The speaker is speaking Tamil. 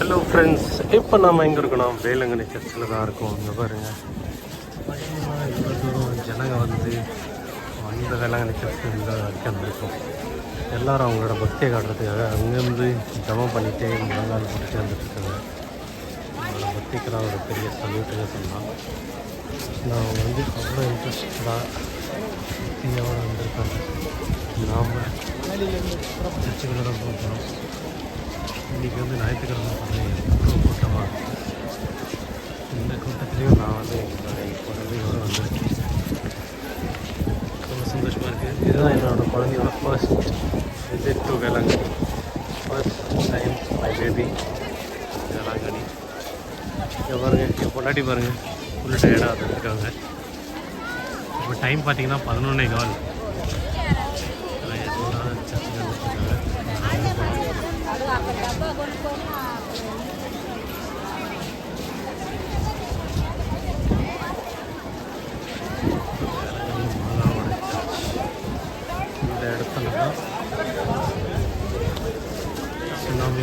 ஹலோ ஃப்ரெண்ட்ஸ், இப்போ நம்ம எங்கே இருக்கணும்? வேளாங்கண்ணி சர்ச்சில் தான் இருக்கோம். இங்கே பாருங்கள், இவ்வளோ தூரம் ஜனங்க வந்து அந்த வேளாங்கண்ணி சர்ச்சில் இந்த வரைக்கும் வந்திருக்கோம். எல்லோரும் அவங்களோட பக்தியை காட்டுறதுக்காக அங்கேருந்து ஜபம் பண்ணிகிட்டே முழங்கால் போட்டுட்டு வந்துட்டுருக்காங்க. அவங்களோட பக்திக்கெல்லாம் ஒரு பெரிய சல்யூட்டுன்னு சொல்லலாம். நான் அவங்க வந்து அவ்வளோ இன்ட்ரெஸ்டடாக பக்தியோடு வந்திருக்காங்க. நாம் சர்ச்சுக்குள்ளே தான் போகிறோம். இன்றைக்கி வந்து ஞாயிற்றுக்கிழமை பண்ணி எவ்வளோ கூட்டமாக இந்த கூட்டத்துலேயும் நான் வந்து என்னுடைய குழந்தையோடு வந்திருக்கேன். ரொம்ப சந்தோஷமாக இருக்குது. இதுதான் என்னோடய குழந்தையோட first visit to Velankanni. First time my baby Velankanni. இங்கே பாருங்கள், என் பொண்டாட்டி பாருங்கள், ஃபுல் டயர்டாக வந்துருக்காங்க. இப்போ டைம் பார்த்தீங்கன்னா 11:15. இந்த இடத்துல தான் சுனாமி